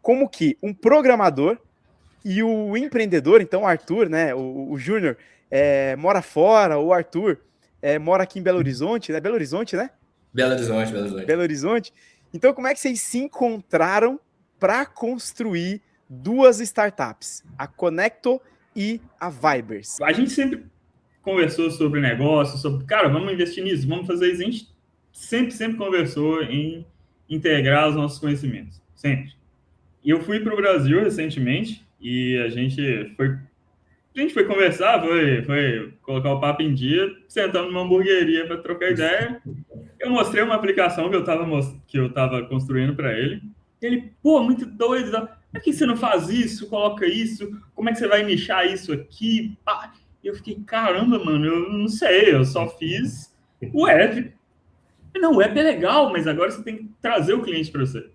como que um programador e o empreendedor, então o Arthur, né, o Júnior, mora fora, o Arthur mora aqui em Belo Horizonte, né? Belo Horizonte, né? Belo Horizonte, Belo Horizonte. Belo Horizonte. Então, como é que vocês se encontraram para construir duas startups, a Conecto e a Vibers? A gente sempre conversou sobre negócio, sobre, cara, vamos investir nisso, vamos fazer isso. A gente sempre conversou em integrar os nossos conhecimentos, sempre. E eu fui para o Brasil recentemente e a gente foi conversar, foi colocar o papo em dia, sentando numa hamburgueria para trocar ideia. Eu mostrei uma aplicação que eu tava construindo para ele. Ele, pô, muito doido. Por que você não faz isso? Coloca isso? Como é que você vai nichar isso aqui? Pá. E eu fiquei, caramba, mano, eu não sei, eu só fiz o app. Não, o app é legal, mas agora você tem que trazer o cliente para você.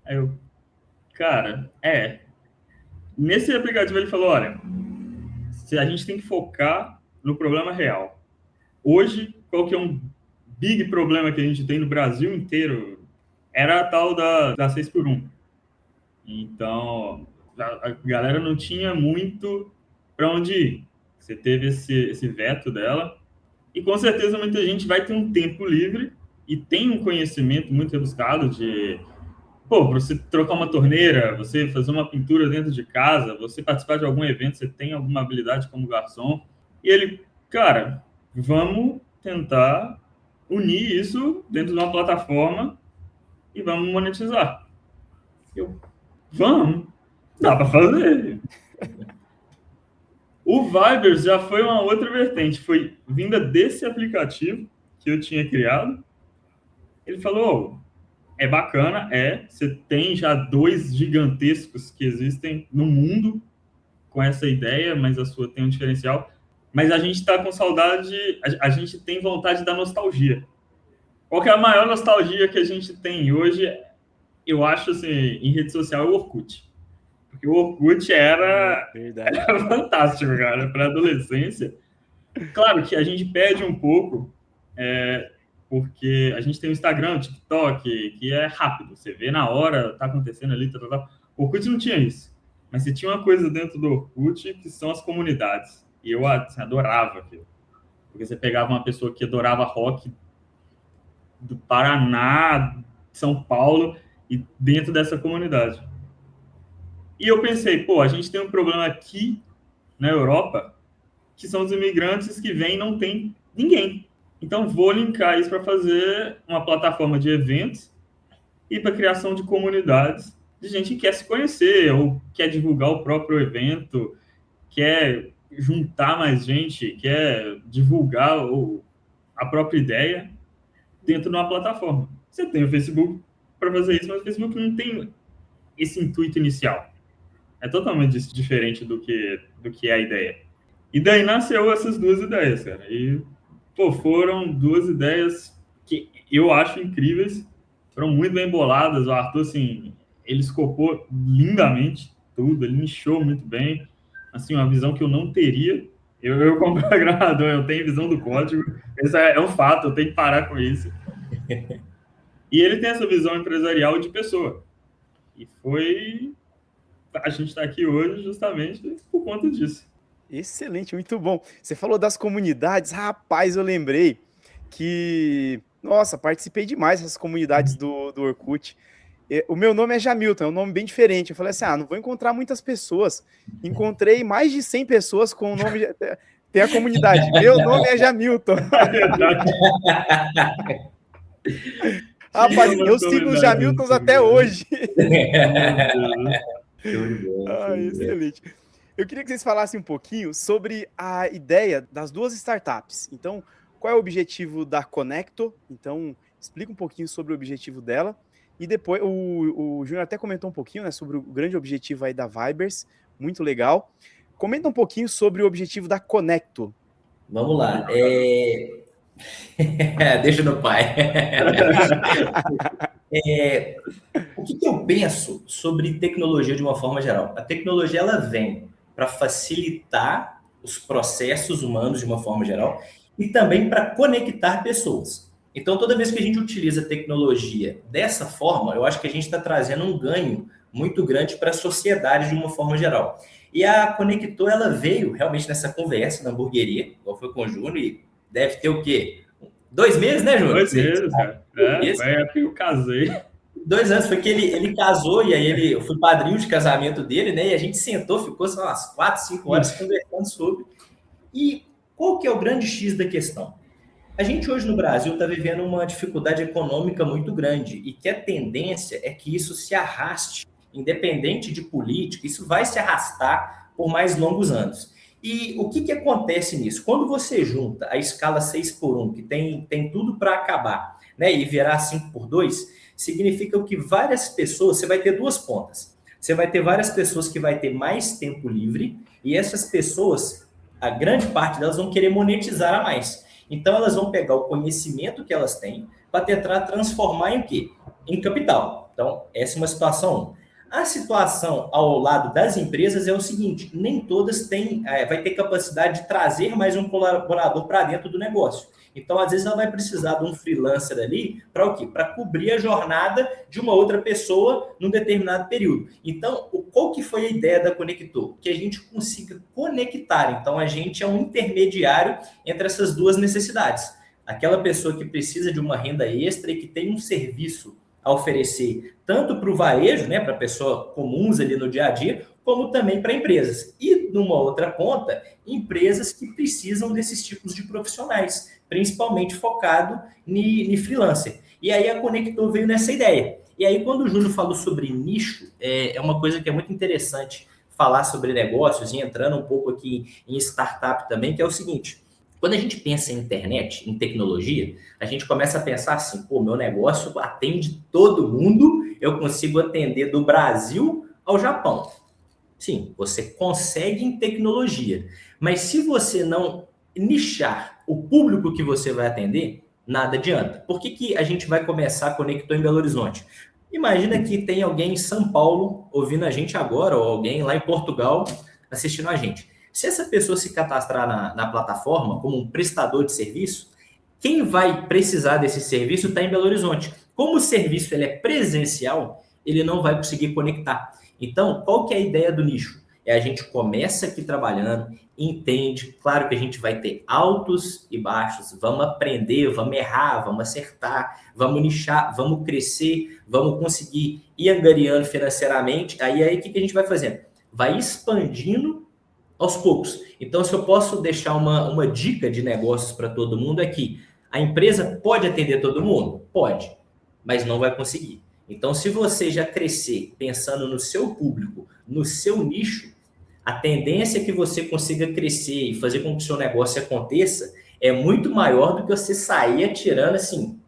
Aí eu, cara, nesse aplicativo ele falou, olha, a gente tem que focar no problema real. Hoje, qual que é um big problema que a gente tem no Brasil inteiro? Era a tal da 6x1. Então, a galera não tinha muito para onde ir. Você teve esse veto dela. E com certeza muita gente vai ter um tempo livre e tem um conhecimento muito rebuscado de... Pô, você trocar uma torneira, você fazer uma pintura dentro de casa, você participar de algum evento, você tem alguma habilidade como garçom. E ele, cara, vamos tentar unir isso dentro de uma plataforma e vamos monetizar. Vamos, dá para fazer. O Vibers já foi uma outra vertente, foi vinda desse aplicativo que eu tinha criado. Ele falou, é bacana, você tem já 2 gigantescos que existem no mundo com essa ideia, mas a sua tem um diferencial. Mas a gente está com saudade, a gente tem vontade da nostalgia. Qual que é a maior nostalgia que a gente tem hoje? Eu acho, assim, em rede social, é o Orkut. Porque o Orkut era fantástico, cara, para adolescência. Claro que a gente perde um pouco, porque a gente tem o Instagram, o TikTok, que é rápido. Você vê na hora, tá acontecendo ali, tal. O Orkut não tinha isso. Mas você tinha uma coisa dentro do Orkut, que são as comunidades. E eu adorava aquilo. Porque você pegava uma pessoa que adorava rock do Paraná, São Paulo, e dentro dessa comunidade. E eu pensei, pô, a gente tem um problema aqui na Europa, que são os imigrantes que vêm e não tem ninguém. Então, vou linkar isso para fazer uma plataforma de eventos e para criação de comunidades de gente que quer se conhecer ou quer divulgar o próprio evento, quer juntar mais gente, quer divulgar a própria ideia dentro de uma plataforma. Você tem o Facebook para fazer isso, mas o Facebook não tem esse intuito inicial. É totalmente diferente do que é a ideia. E daí nasceu essas 2 ideias, cara. E, pô, foram 2 ideias que eu acho incríveis, foram muito bem boladas. O Arthur, assim, ele escopou lindamente tudo, ele nichou muito bem. Assim, uma visão que eu não teria. Eu como programador, eu tenho visão do código. Esse é um fato, eu tenho que parar com isso. E ele tem essa visão empresarial de pessoa. E a gente está aqui hoje justamente por conta disso. Excelente, muito bom. Você falou das comunidades, rapaz, eu lembrei que, nossa, participei demais dessas comunidades do Orkut. O meu nome é Jamilton, é um nome bem diferente. Eu falei assim, não vou encontrar muitas pessoas. Encontrei mais de 100 pessoas com o nome... Tem a comunidade, meu nome é Jamilton. Rapaz, eu sigo os Jamiltons até hoje. Excelente. Eu queria que vocês falassem um pouquinho sobre a ideia das 2 startups. Então, qual é o objetivo da Conecto? Então, explica um pouquinho sobre o objetivo dela. E depois, o Júnior até comentou um pouquinho, né, sobre o grande objetivo aí da Vibers. Muito legal. Comenta um pouquinho sobre o objetivo da Conecto. Vamos lá. Deixa no pai. O que eu penso sobre tecnologia de uma forma geral? A tecnologia, ela vem para facilitar os processos humanos de uma forma geral e também para conectar pessoas. Então, toda vez que a gente utiliza tecnologia dessa forma, eu acho que a gente está trazendo um ganho muito grande para a sociedade de uma forma geral. E a Conector, ela veio realmente nessa conversa na hamburgueria, igual foi com o Júnior, e deve ter o quê? 2 meses, né, Júnior? 2 meses, cara. Foi que eu casei. 2 anos, foi que ele casou, e aí eu fui padrinho de casamento dele, né? E a gente sentou, ficou só umas 4, 5 horas conversando sobre. E qual que é o grande X da questão? A gente hoje no Brasil está vivendo uma dificuldade econômica muito grande e que a tendência é que isso se arraste, independente de política, isso vai se arrastar por mais longos anos. E o que acontece nisso? Quando você junta a escala 6x1, que tem tudo para acabar, né, e virar 5x2, significa que várias pessoas, você vai ter 2 pontas. Você vai ter várias pessoas que vai ter mais tempo livre e essas pessoas, a grande parte delas vão querer monetizar a mais. Então, elas vão pegar o conhecimento que elas têm para tentar transformar em o quê? Em capital. Então, essa é uma situação 1. A situação ao lado das empresas é o seguinte, nem todas vai ter capacidade de trazer mais um colaborador para dentro do negócio. Então, às vezes, ela vai precisar de um freelancer ali para o quê? Para cobrir a jornada de uma outra pessoa num determinado período. Então, qual que foi a ideia da Conector? Que a gente consiga conectar. Então, a gente é um intermediário entre essas duas necessidades. Aquela pessoa que precisa de uma renda extra e que tem um serviço a oferecer tanto para o varejo, né, para pessoas comuns ali no dia a dia, como também para empresas. E, numa outra ponta, empresas que precisam desses tipos de profissionais, principalmente focado em freelancer. E aí a Conector veio nessa ideia. E aí, quando o Júnior falou sobre nicho, é uma coisa que é muito interessante falar sobre negócios e entrando um pouco aqui em startup também, que é o seguinte. Quando a gente pensa em internet, em tecnologia, a gente começa a pensar assim, pô, meu negócio atende todo mundo, eu consigo atender do Brasil ao Japão. Sim, você consegue em tecnologia, mas se você não nichar o público que você vai atender, nada adianta. Por que a gente vai começar a Conector em Belo Horizonte? Imagina que tem alguém em São Paulo ouvindo a gente agora, ou alguém lá em Portugal assistindo a gente. Se essa pessoa se cadastrar na plataforma como um prestador de serviço, quem vai precisar desse serviço está em Belo Horizonte. Como o serviço ele é presencial, ele não vai conseguir conectar. Então, qual que é a ideia do nicho? A gente começa aqui trabalhando, entende, claro que a gente vai ter altos e baixos, vamos aprender, vamos errar, vamos acertar, vamos nichar, vamos crescer, vamos conseguir ir angariando financeiramente. Aí o que a gente vai fazendo? Vai expandindo aos poucos. Então, se eu posso deixar uma dica de negócios para todo mundo é que a empresa pode atender todo mundo? Pode, mas não vai conseguir. Então, se você já crescer pensando no seu público, no seu nicho, a tendência é que você consiga crescer e fazer com que o seu negócio aconteça é muito maior do que você sair atirando assim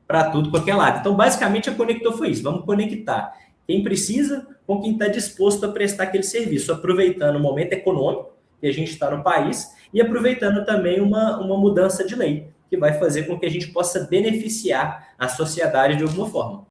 para tudo qualquer lado. Então, basicamente, a Conector foi isso. Vamos conectar quem precisa com quem está disposto a prestar aquele serviço, aproveitando o momento econômico que a gente está no país e aproveitando também uma mudança de lei que vai fazer com que a gente possa beneficiar a sociedade de alguma forma.